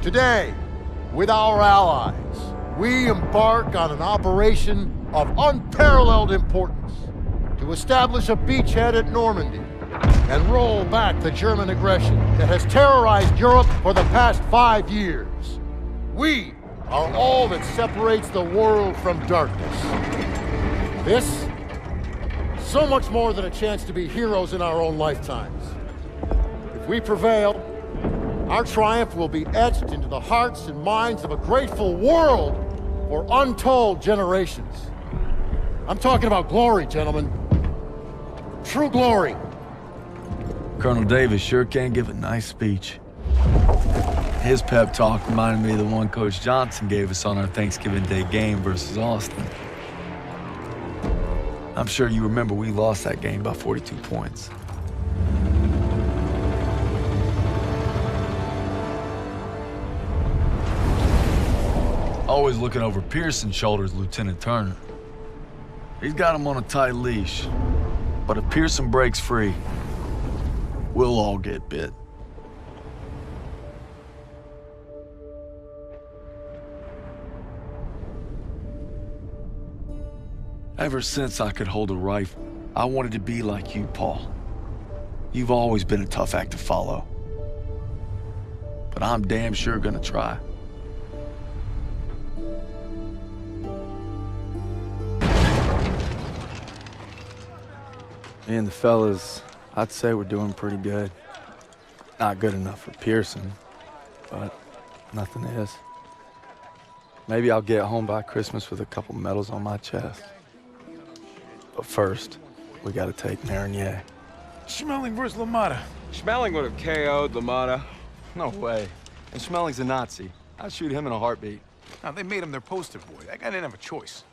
Today, with our allies, we embark on an operation of unparalleled importance to establish a beachhead at Normandy and roll back the German aggression that has terrorized Europe for the past 5 years. We are all that separates the world from darkness. This, so much more than a chance to be heroes in our own lifetimes. If we prevail, our triumph will be etched into the hearts and minds of a grateful world for untold generations. I'm talking about glory, gentlemen. True glory. Colonel Davis sure can give a nice speech. His pep talk reminded me of the one Coach Johnson gave us on our Thanksgiving Day game versus Austin. I'm sure you remember we lost that game by 42 points. Always looking over Pearson's shoulders, Lieutenant Turner. He's got him on a tight leash. But if Pearson breaks free, we'll all get bit. Ever since I could hold a rifle, I wanted to be like you, Paul. You've always been a tough act to follow. But I'm damn sure gonna try. Me and the fellas, I'd say we're doing pretty good. Not good enough for Pearson, but nothing is. Maybe I'll get home by Christmas with a couple medals on my chest. But first, we gotta take Marigny. Schmeling versus LaMotta. Schmeling would have KO'd LaMotta. No way. And Schmeling's a Nazi. I'd shoot him in a heartbeat. Now, they made him their poster boy. That guy didn't have a choice.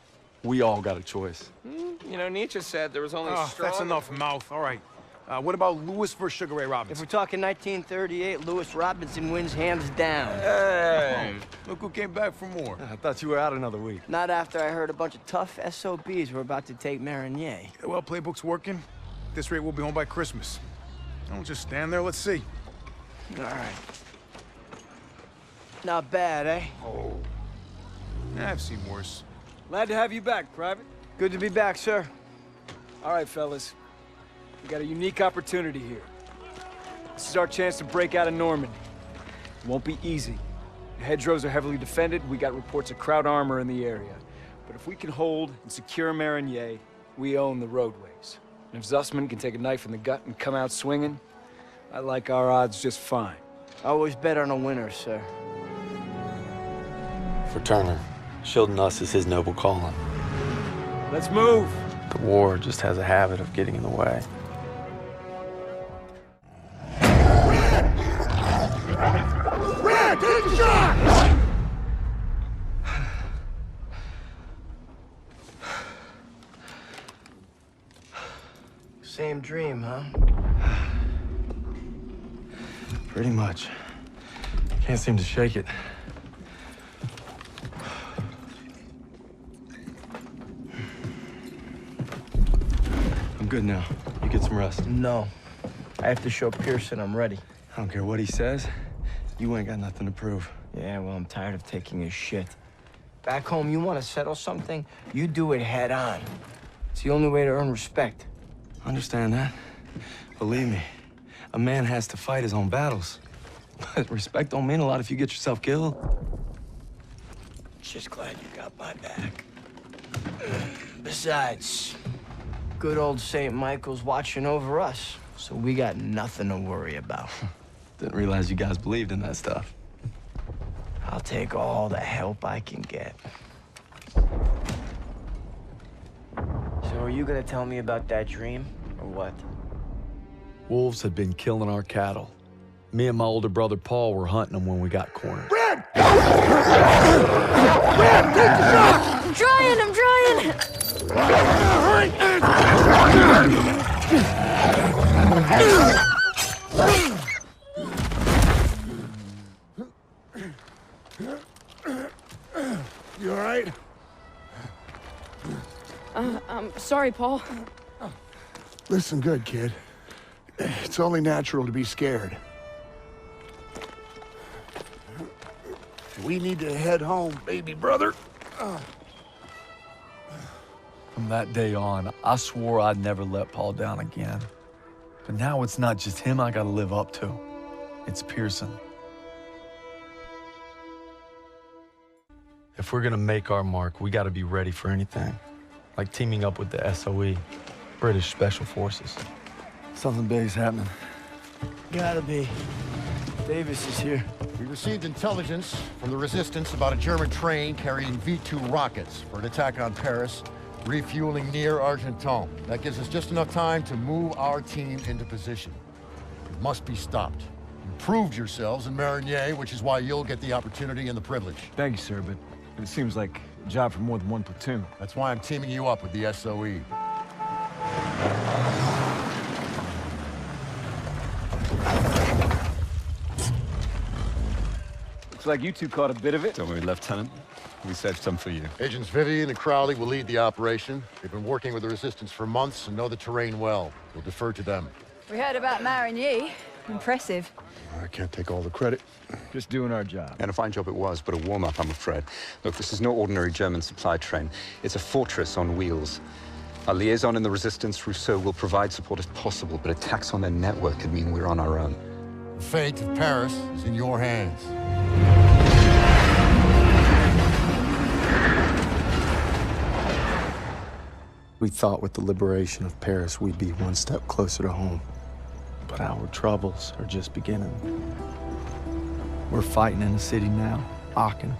We all got a choice. You know, Nietzsche said there was only strong... That's enough mouth. All right. What about Lewis versus Sugar Ray If Robinson? we're talking 1938, Lewis Robinson wins hands down. Hey! Look who came back for more. I thought you were out another week. Not after I heard a bunch of tough SOBs were about to take Marigny. Yeah, well, playbook's working. At this rate, we'll be home by Christmas. Don't just stand there. Let's see. All right. Not bad, eh? Oh. Yeah, I've seen worse. Glad to have you back, Private. Good to be back, sir. All right, fellas. We got a unique opportunity here. This is our chance to break out of Normandy. It won't be easy. The hedgerows are heavily defended. We got reports of Kraut armor in the area. But if we can hold and secure Marigny, we own the roadways. And if Zussman can take a knife in the gut and come out swinging, I like our odds just fine. Always bet on a winner, sir. For Turner, shielding us is his noble calling. Let's move! The war just has a habit of getting in the way. Red, take a shot! Same dream, huh? Pretty much. Can't seem to shake it. I'm good now. You get some rest. No. I have to show Pearson I'm ready. I don't care what he says. You ain't got nothing to prove. Yeah, well, I'm tired of taking his shit. Back home, you want to settle something, you do it head on. It's the only way to earn respect. Understand that. Believe me, a man has to fight his own battles. But respect don't mean a lot if you get yourself killed. Just glad you got my back. Besides, good old St. Michael's watching over us, so we got nothing to worry about. Didn't realize you guys believed in that stuff. I'll take all the help I can get. So are you gonna tell me about that dream, or what? Wolves had been killing our cattle. Me and my older brother Paul were hunting them when we got cornered. Red! Red, take the shot! I'm trying! You all right? I'm sorry, Paul. Listen good, kid. It's only natural to be scared. We need to head home, baby brother. From that day on, I swore I'd never let Paul down again. But now it's not just him I gotta live up to. It's Pearson. If we're gonna make our mark, we gotta be ready for anything. Like teaming up with the SOE, British Special Forces. Something big's happening. Gotta be. Davis is here. We received intelligence from the Resistance about a German train carrying V2 rockets for an attack on Paris, refueling near Argenton. That gives us just enough time to move our team into position. It must be stopped. You proved yourselves in Marigny, which is why you'll get the opportunity and the privilege. Thank you, sir, but it seems like a job for more than one platoon. That's why I'm teaming you up with the SOE. Looks like you two caught a bit of it. Don't worry, Lieutenant. We saved some for you. Agents Vivian and Crowley will lead the operation. They've been working with the Resistance for months and know the terrain well. We'll defer to them. We heard about Marigny. Impressive. I can't take all the credit. Just doing our job. And a fine job it was, but a warm-up, I'm afraid. Look, this is no ordinary German supply train. It's a fortress on wheels. Our liaison in the Resistance, Rousseau, will provide support if possible, but attacks on their network could mean we're on our own. The fate of Paris is in your hands. We thought with the liberation of Paris, we'd be one step closer to home. But our troubles are just beginning. We're fighting in the city now, Aachen.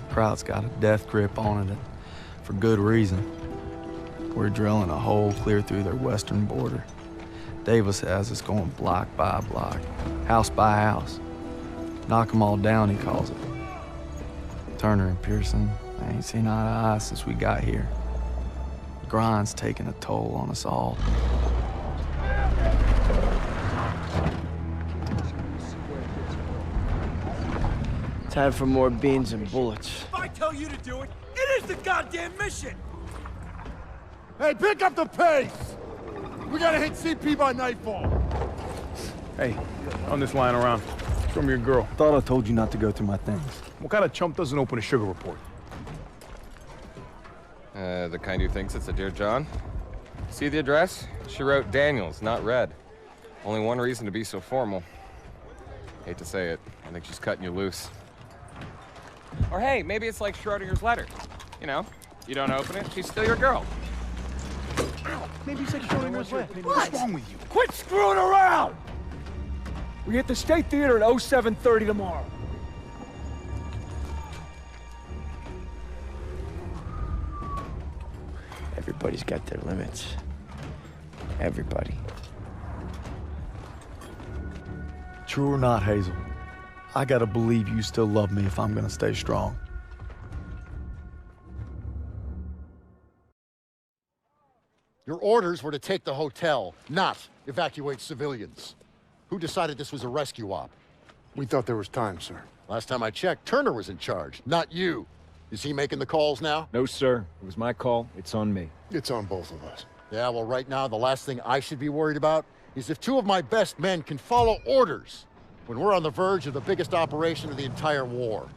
The crowd's got a death grip on it, and for good reason. We're drilling a hole clear through their western border. Davis has us going block by block, house by house. Knock 'em all down, he calls it. Turner and Pearson, I ain't seen eye to eye since we got here. The grind's taking a toll on us all. Time for more beans and bullets. If I tell you to do it, it is the goddamn mission! Hey, pick up the pace! We gotta hit CP by nightfall. Hey, on this lying around. Show me your girl. Thought I told you not to go through my things. What kind of chump doesn't open a sugar report? The kind who thinks it's a Dear John. See the address? She wrote Daniels, not Red. Only one reason to be so formal. Hate to say it, I think she's cutting you loose. Or hey, maybe it's like Schrodinger's letter. You know, you don't open it, she's still your girl. Maybe it's like Schrodinger's letter. What's wrong with you? Quit screwing around! We hit the State Theater at 07:30 tomorrow. Everybody's got their limits. Everybody. True or not, Hazel, I gotta believe you still love me if I'm gonna stay strong. Your orders were to take the hotel, not evacuate civilians. Who decided this was a rescue op? We thought there was time, sir. Last time I checked, Turner was in charge, not you. Is he making the calls now? No, sir. It was my call. It's on me. It's on both of us. Yeah, well, right now, the last thing I should be worried about is if two of my best men can follow orders when we're on the verge of the biggest operation of the entire war.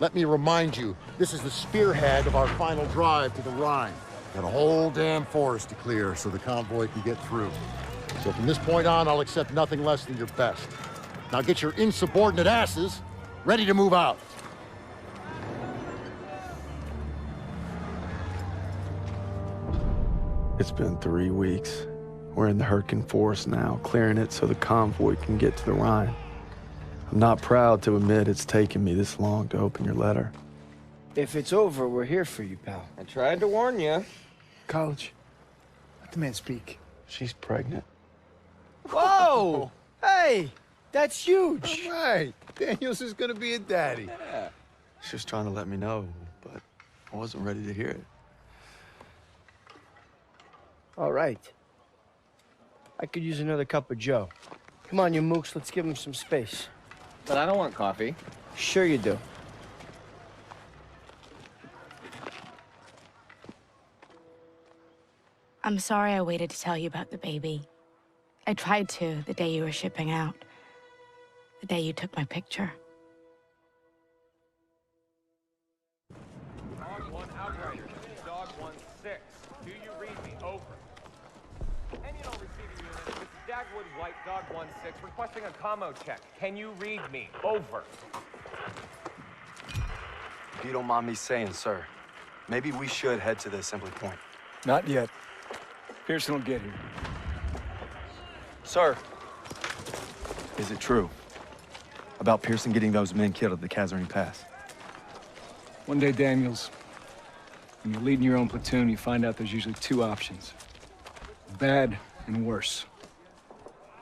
Let me remind you, this is the spearhead of our final drive to the Rhine. Got a whole damn forest to clear so the convoy can get through. So from this point on, I'll accept nothing less than your best. Now get your insubordinate asses ready to move out. It's been 3 weeks. We're in the Hurricane Forest now, clearing it so the convoy can get to the Rhine. I'm not proud to admit it's taken me this long to open your letter. If it's over, we're here for you, pal. I tried to warn you. College. Let the man speak. She's pregnant. Whoa! Hey, that's huge. Right. Daniels is gonna be a daddy. She was trying to let me know, but I wasn't ready to hear it. All right. I could use another cup of joe. Come on, you mooks, let's give him some space. But I don't want coffee. Sure you do. I'm sorry I waited to tell you about the baby. I tried to the day you were shipping out. The day you took my picture. Over. Any and all receiving units, this is Dagwood White Dog 1-6 requesting a commo check. Can you read me? Over. If you don't mind me saying, sir, maybe we should head to the assembly point. Not yet. Pearson will get here. Sir, is it true about Pearson getting those men killed at the Kazarine Pass? One day, Daniels, when you're leading your own platoon, you find out there's usually two options. Bad and worse.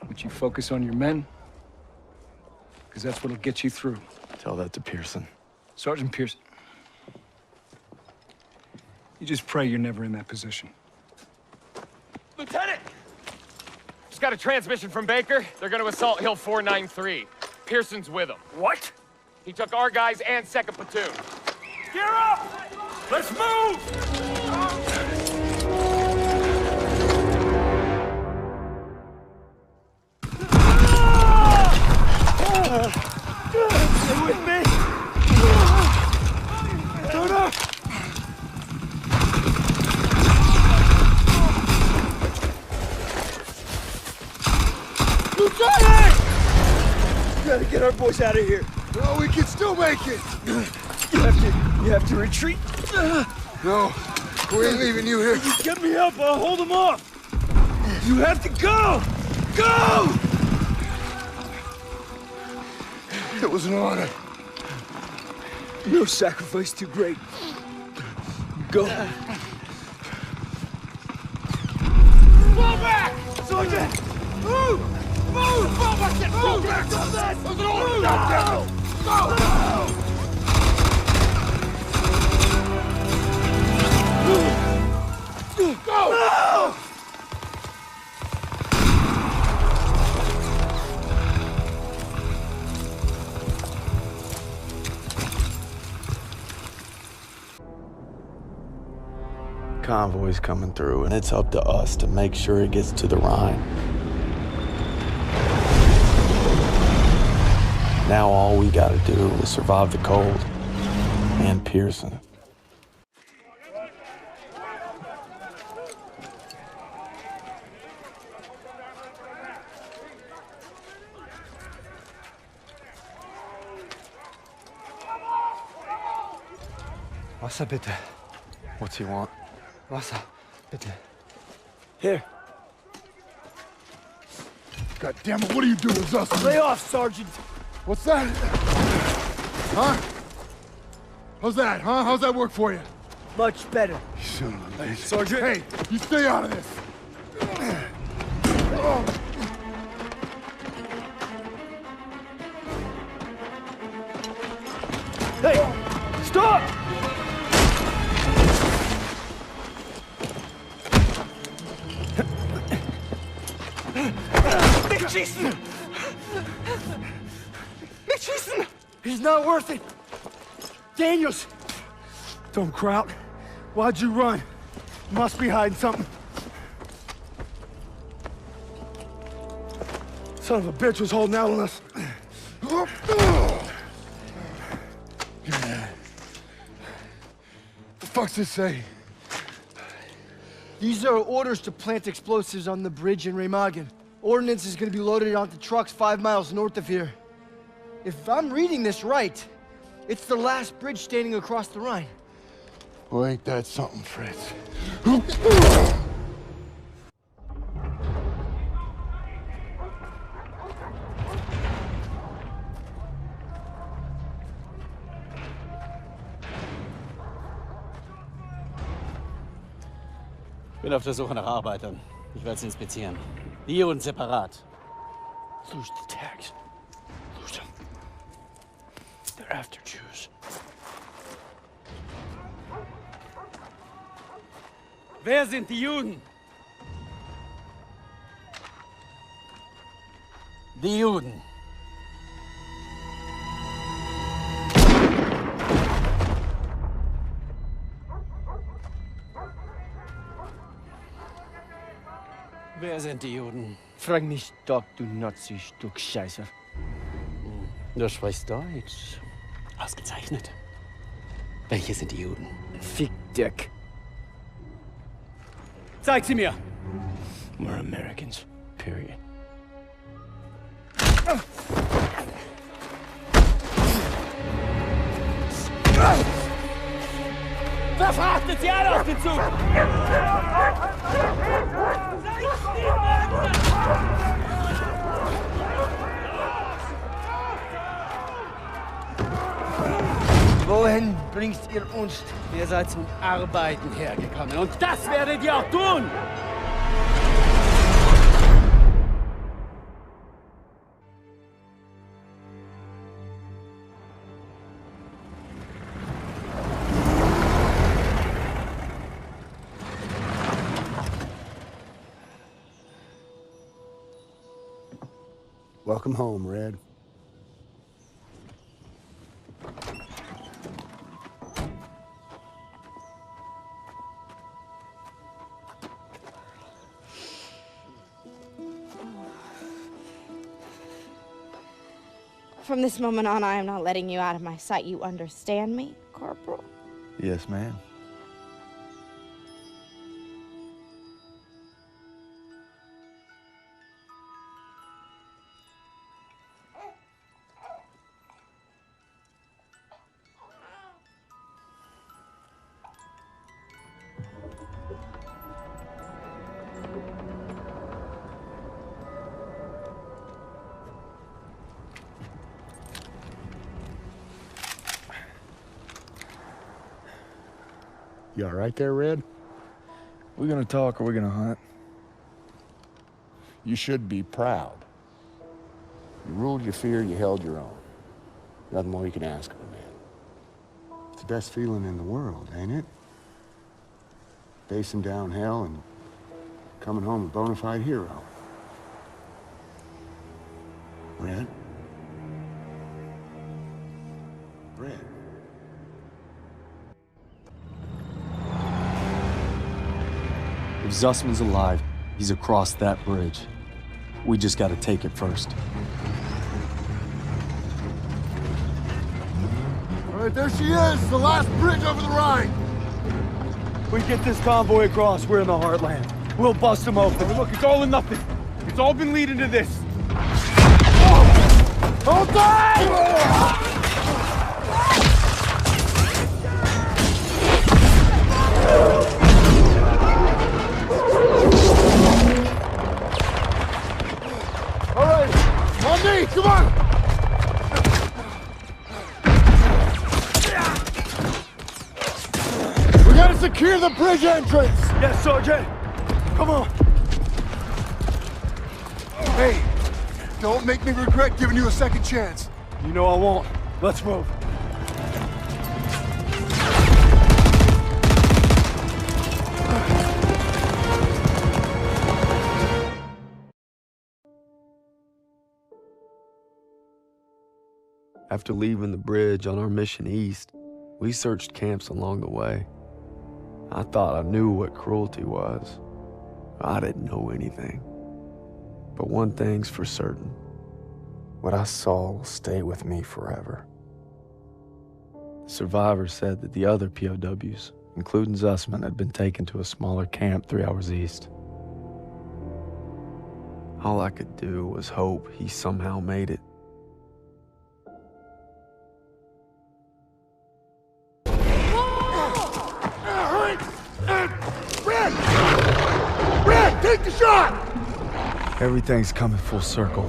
But you focus on your men, because that's what'll get you through. Tell that to Pearson. Sergeant Pearson. You just pray you're never in that position. Lieutenant! Just got a transmission from Baker. They're gonna assault Hill 493. Pearson's with them. What? He took our guys and second platoon. Gear up! Let's move! Stay with me! Turn up! Lieutenant! We gotta get our boys out of here. No, we can still make it. You have to retreat. No, we ain't leaving you here. You get me up, I'll hold them off. You have to go! Go! It was an honor. No sacrifice too great. Go. Fall back! Sergeant! Move! Move! Fall back! Move! Stop that! Move! Go! Go! No! Convoy's coming through, and it's up to us to make sure it gets to the Rhine. Now all we gotta do is survive the cold and Pearson. Wasser, bitte. What's he want? Wasser, bitte. Here. God damn it, what are you doing with us? Lay off, Sergeant. What's that? Huh? How's that, huh? How's that work for you? Much better. You son of a bitch. Sergeant. Hey, you stay out of this. Hey! Stop! Mitchison! Mitchison! He's not worth it! Daniels! Don't crowd. Why'd you run? Must be hiding something. Son of a bitch was holding out on us. The fuck's this say? These are orders to plant explosives on the bridge in Remagen. Ordnance is gonna be loaded onto trucks 5 miles north of here. If I'm reading this right, it's the last bridge standing across the Rhine. Well, ain't that something, Fritz? Bin auf der Suche nach Arbeitern. Ich werde sie inspizieren. Die und separat. Lose the tags. Lose them. They're after Jews. Wer sind die Juden? Die Juden. Wer sind die Juden? Frag mich doch, du Nazi-Stück Scheiße. Du sprichst Deutsch. Ausgezeichnet. Welche sind die Juden? Fick Dick. Zeig sie mir! We're Americans, period. Wer verhaftet sie alle auf den Zug? Wohin bringst ihr uns? Ihr seid zum Arbeiten hergekommen und das werdet ihr auch tun! Welcome home, Red. From this moment on, I am not letting you out of my sight. You understand me, Corporal? Yes, ma'am. You all right there, Red? We gonna talk or we gonna hunt? You should be proud. You ruled your fear, you held your own. Nothing more you can ask of a man. It's the best feeling in the world, ain't it? Facing down hell and coming home a bona fide hero. Red? Red? If Zussman's alive, he's across that bridge. We just gotta take it first. All right, there she is, the last bridge over the Rhine. We get this convoy across, we're in the heartland. We'll bust them open. Look, it's all or nothing. It's all been leading to this. Hold tight! All right, on me, come on! We gotta secure the bridge entrance! Yes, Sergeant! Come on! Hey, don't make me regret giving you a second chance. You know I won't. Let's move. After leaving the bridge on our mission east, we searched camps along the way. I thought I knew what cruelty was. I didn't know anything. But one thing's for certain. What I saw will stay with me forever. The survivors said that the other POWs, including Zussman, had been taken to a smaller camp 3 hours east. All I could do was hope he somehow made it. Red, take the shot! Everything's coming full circle.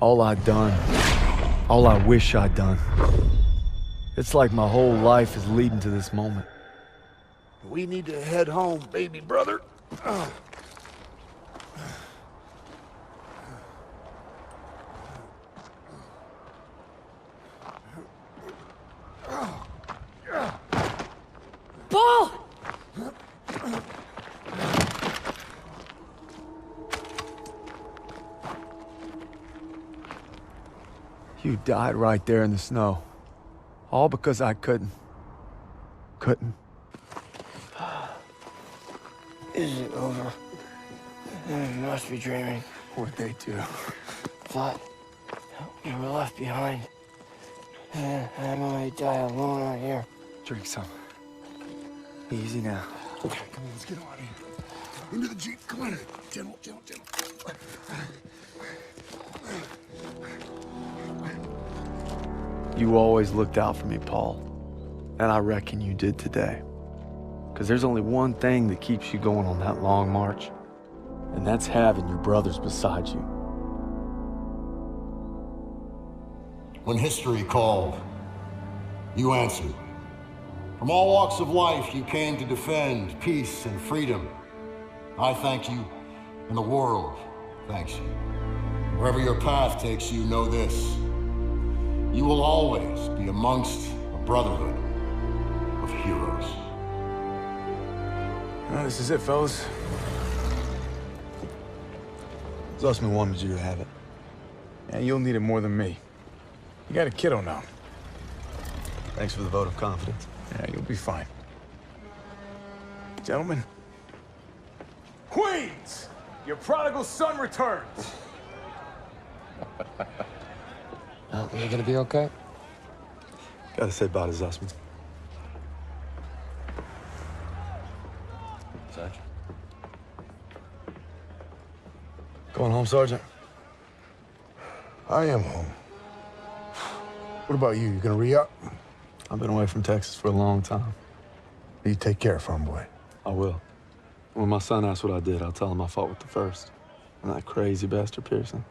All I'd done, all I wish I'd done. It's like my whole life is leading to this moment. We need to head home, baby brother. Paul! You died right there in the snow. All because I couldn't. Is it over? I must be dreaming. What'd they do? Thought we were left behind. And I might die alone out here. Drink some. Easy now. Okay, come on, let's get on here. Into the Jeep. Come on. Gentle. You always looked out for me, Paul. And I reckon you did today. Because there's only one thing that keeps you going on that long march. And that's having your brothers beside you. When history called, you answered. From all walks of life, you came to defend peace and freedom. I thank you, and the world thanks you. Wherever your path takes you, know this. You will always be amongst a brotherhood of heroes. Well, this is it, fellas. Zussman wanted you to have it. Yeah, you'll need it more than me. You got a kiddo now. Thanks for the vote of confidence. Yeah, you'll be fine. Gentlemen. Queens! Your prodigal son returns! You gonna be okay? Gotta say bye to Zussman. Sarge? Going home, Sergeant? I am home. What about you? You gonna re-up? I've been away from Texas for a long time. You take care, farm boy. I will. When my son asks what I did, I'll tell him I fought with the first. And that crazy bastard Pearson.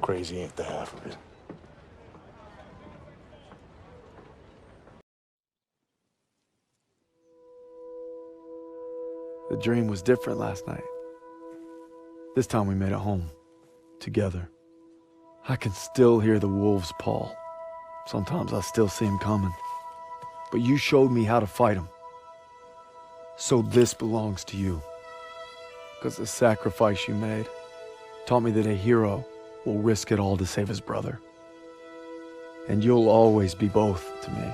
Crazy ain't the half of it. The dream was different last night. This time we made it home, together. I can still hear the wolves, Paul. Sometimes I still see them coming. But you showed me how to fight them. So this belongs to you. Because the sacrifice you made taught me that a hero will risk it all to save his brother. And you'll always be both to me.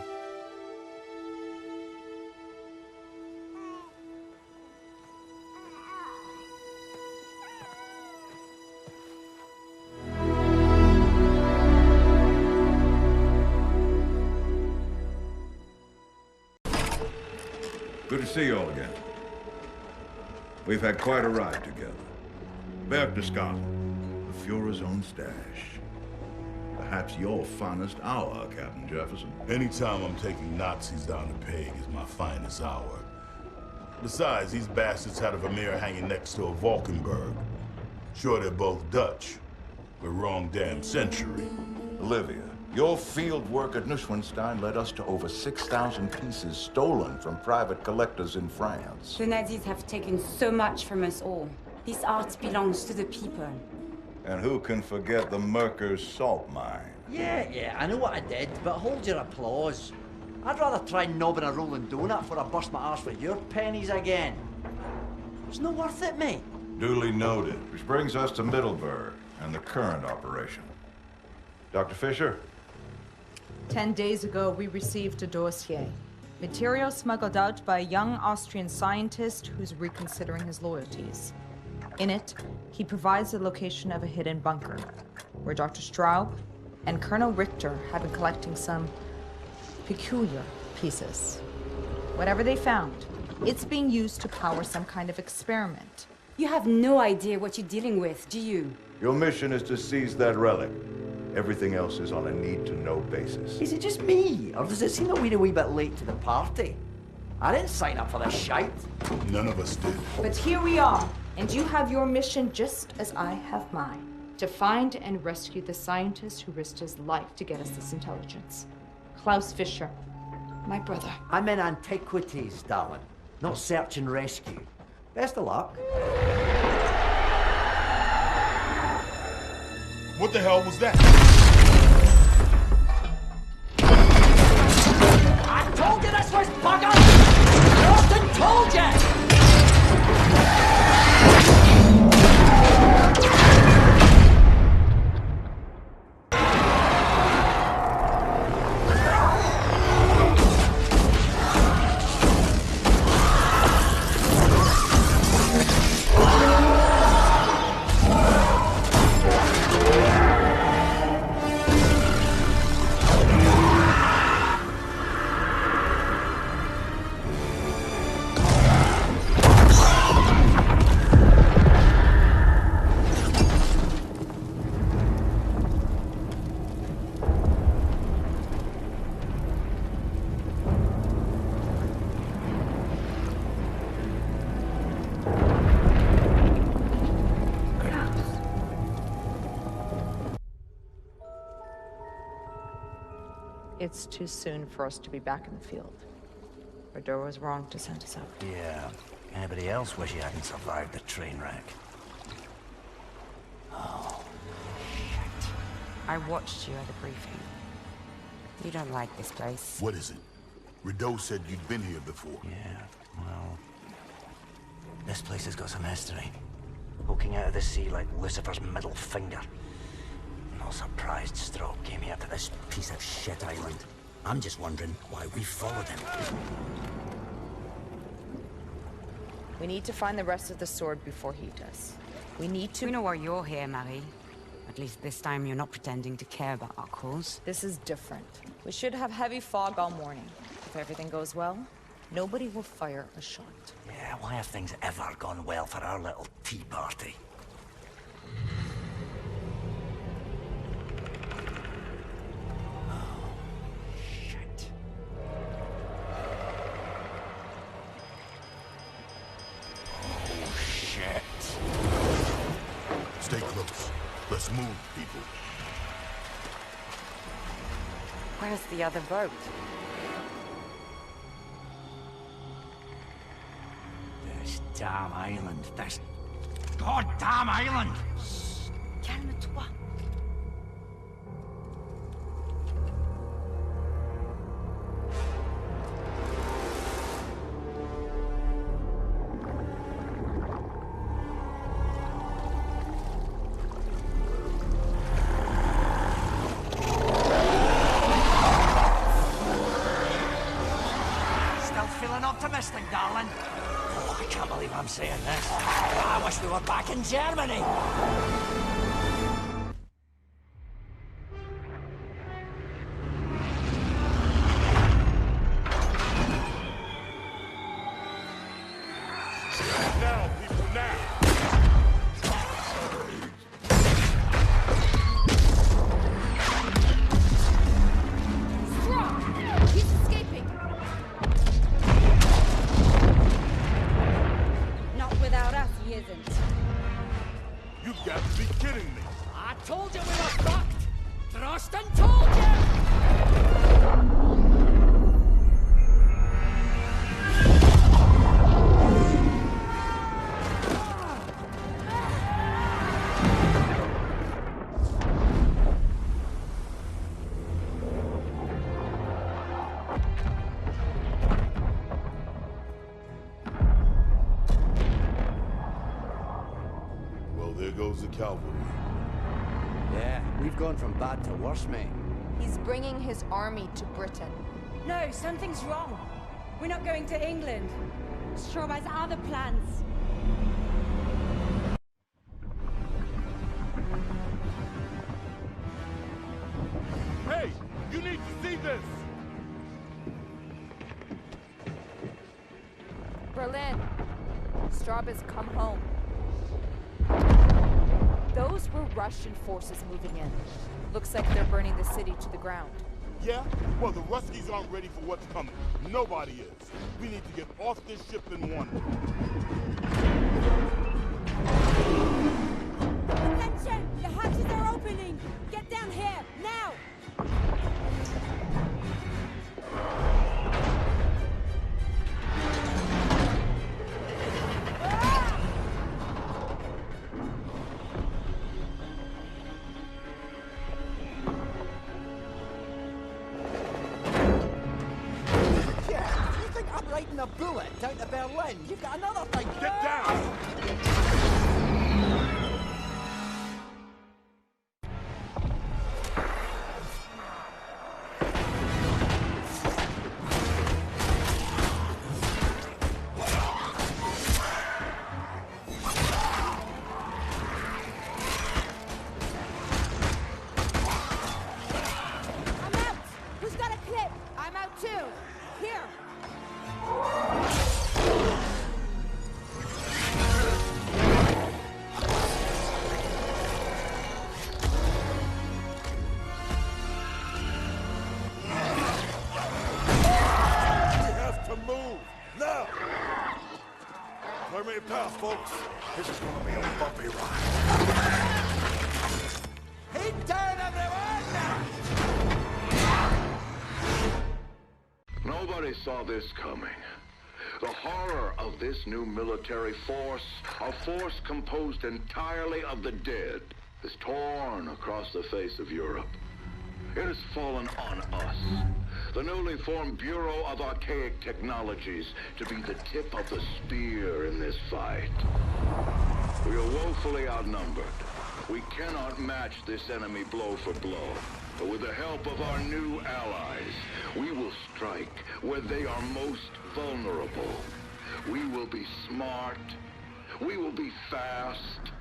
Good to see you all again. We've had quite a ride together. Berchtesgaden, the Fuhrer's own stash. Perhaps your finest hour, Captain Jefferson. Anytime I'm taking Nazis down the peg is my finest hour. Besides, these bastards had a Vermeer hanging next to a Valkenburg. Sure, they're both Dutch, but wrong damn century. Olivia, your field work at Neuschwanstein led us to over 6,000 pieces stolen from private collectors in France. The Nazis have taken so much from us all. This art belongs to the people. And who can forget the Merker's salt mine? Yeah, I know what I did, but hold your applause. I'd rather try knobbing a rolling donut before I bust my arse for your pennies again. It's not worth it, mate. Duly noted. Which brings us to Middleburg and the current operation. Dr. Fisher? 10 days ago, we received a dossier. Material smuggled out by a young Austrian scientist who's reconsidering his loyalties. In it, he provides the location of a hidden bunker, where Dr. Straub and Colonel Richter have been collecting some peculiar pieces. Whatever they found, it's being used to power some kind of experiment. You have no idea what you're dealing with, do you? Your mission is to seize that relic. Everything else is on a need-to-know basis. Is it just me, or does it seem that we're a wee bit late to the party? I didn't sign up for this shite. None of us did. But here we are, and you have your mission just as I have mine. To find and rescue the scientist who risked his life to get us this intelligence. Klaus Fischer, my brother. I'm in antiquities, darling, not search and rescue. Best of luck. What the hell was that? I told you this was bugger! Austin told you! It's too soon for us to be back in the field. Bordeaux was wrong to send us out. Yeah. Anybody else wish he hadn't survived the train wreck? Oh, shit. I watched you at the briefing. You don't like this place. What is it? Rideau said you'd been here before. Yeah, well... this place has got some history. Poking out of the sea like Lucifer's middle finger. No surprised Stroke came here to this piece of shit island. I'm just wondering why we followed him. We need to find the rest of the sword before he does. We need to... We know why you're here, Marie. At least this time you're not pretending to care about our cause. This is different. We should have heavy fog all morning. If everything goes well, nobody will fire a shot. Yeah, why have things ever gone well for our little tea party? Oh, shit. Oh, shit. Stay close. Let's move, people. Where's the other boat? This damn island. This goddamn island! Calme-toi. Optimistic, darling. Oh, I can't believe I'm saying this. I wish we were back in Germany. Now, people, now! You got to be kidding me! I told you we were fucked! Thrustin told you! There goes the cavalry. Yeah, we've gone from bad to worse, mate. He's bringing his army to Britain. No, something's wrong. We're not going to England. Straub has other plans. Hey, you need to see this! Berlin. Straub has come home. Those were Russian forces moving in. Looks like they're burning the city to the ground. Yeah? Well, the Ruskies aren't ready for what's coming. Nobody is. We need to get off this ship in one. Attention! The hatches are opening! Get down here, now! A bullet down to Berlin. You've got another thing. Get down! I'm out! Who's got a clip? I'm out too. Here! Clear me a path, folks. This is gonna be a bumpy ride. Head down, everyone! Nobody saw this coming. The horror of this new military force, a force composed entirely of the dead, is torn across the face of Europe. It has fallen on us, the newly formed Bureau of Archaic Technologies, to be the tip of the spear in this fight. We are woefully outnumbered. We cannot match this enemy blow for blow. But with the help of our new allies, we will strike where they are most vulnerable. We will be smart. We will be fast.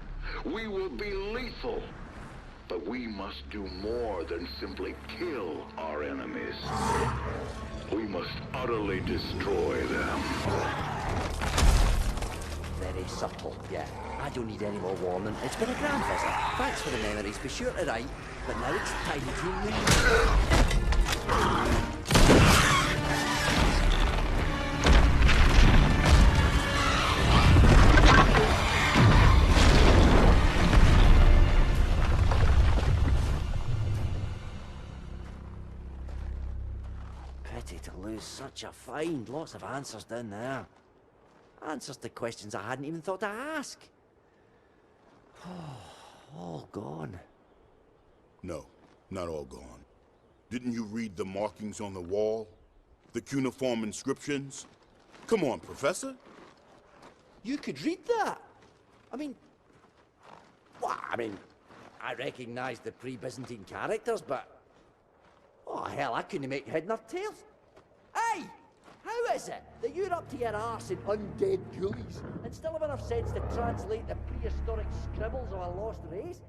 We will be lethal. But we must do more than simply kill our enemies. We must utterly destroy them. Very subtle, yeah. I don't need any more warning. It's been a grand visit. Thanks for the memories. Be sure to write. But now it's time to leave. Pity to lose such a find. Lots of answers down there. Answers to questions I hadn't even thought to ask. All gone. No, not all gone. Didn't you read the markings on the wall? The cuneiform inscriptions? Come on, Professor. You could read that? I mean... Well, I recognise the pre-Byzantine characters, but... Oh, hell, I couldn't make head nor tails. Hey! How is it that you're up to your arse in undead ghoulies and still have enough sense to translate the prehistoric scribbles of a lost race?